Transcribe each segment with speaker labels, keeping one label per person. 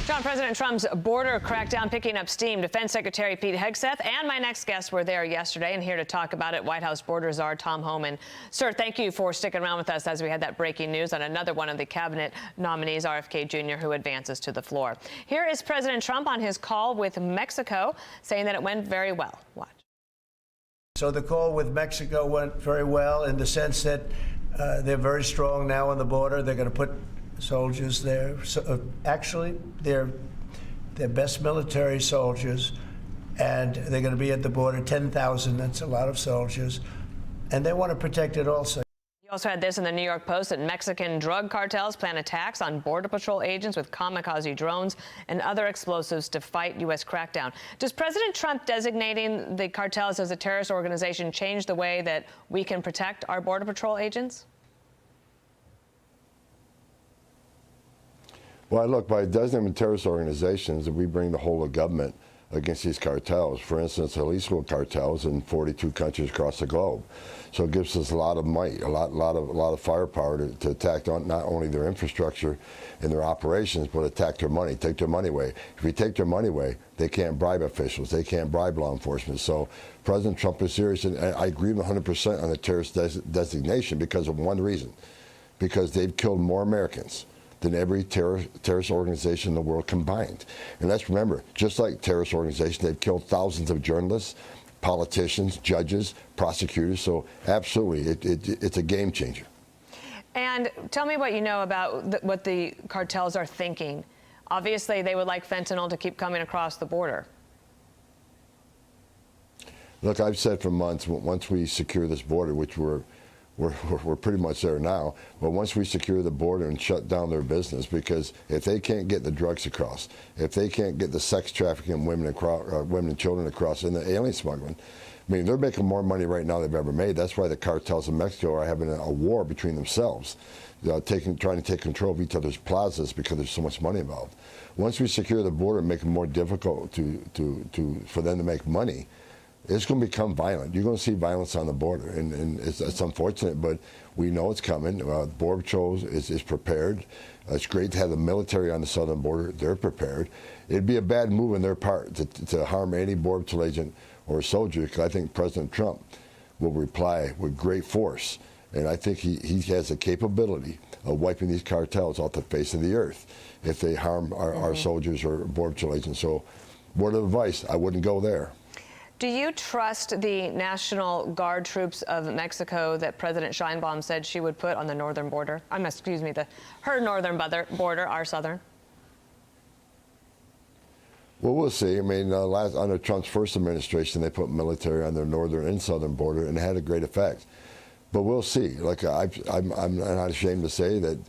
Speaker 1: John, President Trump's border crackdown picking up steam. Defense Secretary Pete Hegseth and my next guest were there yesterday, and here to talk about it, White House border czar Tom Homan. Sir, thank you for sticking around with us as we had that breaking news on another one of the cabinet nominees, RFK Jr., who advances to the floor. Here is President Trump on his call with Mexico, saying that it went very well. Watch.
Speaker 2: So the call with Mexico went very well in the sense that they're very strong now on the border. They're going to put soldiers there. So, actually, they're best military soldiers, and they're going to be at the border, 10,000. That's a lot of soldiers, and they want to protect it also.
Speaker 1: You also had this in the New York Post that Mexican drug cartels plan attacks on Border Patrol agents with kamikaze drones and other explosives to fight U.S. crackdown. Does President Trump designating the cartels as a terrorist organization change the way that we can protect our Border Patrol agents?
Speaker 3: Well, look, by designating terrorist organizations, we bring the whole of government against these cartels. For instance, Jalisco cartels in 42 countries across the globe. So it gives us a lot of might, a lot of firepower to attack not only their infrastructure and their operations, but attack their money, take their money away. If we take their money away, they can't bribe officials, they can't bribe law enforcement. So President Trump is serious, and I agree with 100% on the terrorist designation because of one reason: because they've killed more Americans than every terrorist organization in the world combined. And let's remember, just like terrorist organizations, they've killed thousands of journalists, politicians, judges, prosecutors. So absolutely, it's a game changer.
Speaker 1: And tell me what you know about what the cartels are thinking. Obviously, they would like fentanyl to keep coming across the border.
Speaker 3: Look, I've said for months, once we secure this border, which we're pretty much there now, but once we secure the border and shut down their business, because if they can't get the drugs across, if they can't get the sex trafficking women and children across, and the alien smuggling, I mean, they're making more money right now than they've ever made. That's why the cartels in Mexico are having a war between themselves, trying to take control of each other's plazas because there's so much money involved. Once we secure the border and make it more difficult for them to make money, it's going to become violent. You're going to see violence on the border, and it's unfortunate, but we know it's coming. Border Patrol is prepared. It's great to have the military on the southern border. They're prepared. It'd be a bad move on their part to harm any Border Patrol agent or soldier, because I think President Trump will reply with great force, and I think he has the capability of wiping these cartels off the face of the earth if they harm our soldiers or Border Patrol agents. So, word of advice, I wouldn't go there.
Speaker 1: Do you trust the National Guard troops of Mexico that President Sheinbaum said she would put on the northern border? Excuse me, her northern border, our southern?
Speaker 3: Well, we'll see. I mean, under Trump's first administration, they put military on their northern and southern border, and it had a great effect. But we'll see. Like I'm not ashamed to say that,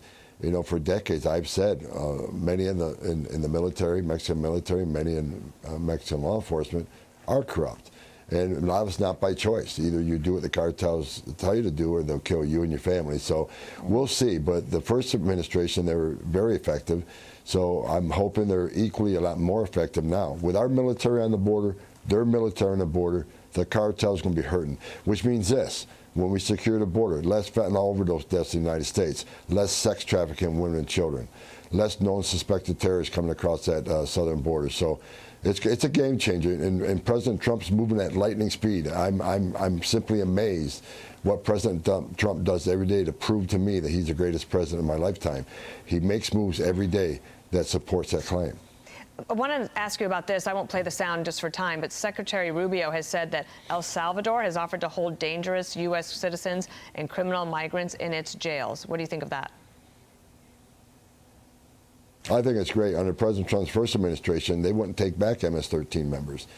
Speaker 3: you know, for decades I've said many in the military, Mexican military, many in Mexican law enforcement are corrupt, and a lot of it's not by choice. Either you do what the cartels tell you to do, or they'll kill you and your family. So we'll see. But the first administration, they were very effective. So I'm hoping they're equally a lot more effective now. With our military on the border, their military on the border, the cartel's going to be hurting. Which means this: when we secure the border, less fentanyl overdose deaths in the United States, less sex trafficking of women and children, less known suspected terrorists coming across that southern border. So it's a game changer, and President Trump's moving at lightning speed. I'm simply amazed what President Trump does every day to prove to me that he's the greatest president of my lifetime. He makes moves every day that supports that claim.
Speaker 1: I want to ask you about this. I won't play the sound just for time, but Secretary Rubio has said that El Salvador has offered to hold dangerous U.S. citizens and criminal migrants in its jails. What do you think of that?
Speaker 3: I think it's great. Under President Trump's first administration, they wouldn't take back MS-13 members.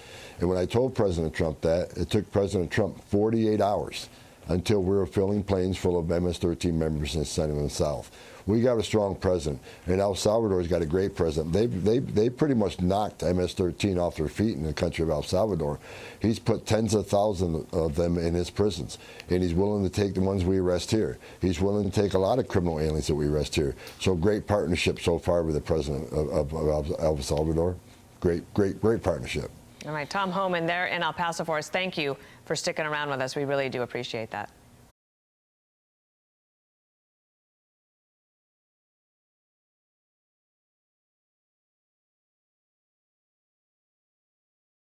Speaker 3: And when I told President Trump that, it took President Trump 48 hours until we were filling planes full of MS-13 members and sending them south. We got a strong president, and El Salvador's got a great president. They pretty much knocked MS-13 off their feet in the country of El Salvador. He's put tens of thousands of them in his prisons, and he's willing to take the ones we arrest here. He's willing to take a lot of criminal aliens that we arrest here. So great partnership so far with the president of El Salvador. Great partnership.
Speaker 1: All right, Tom Homan there in El Paso for us. Thank you for sticking around with us. We really do appreciate that.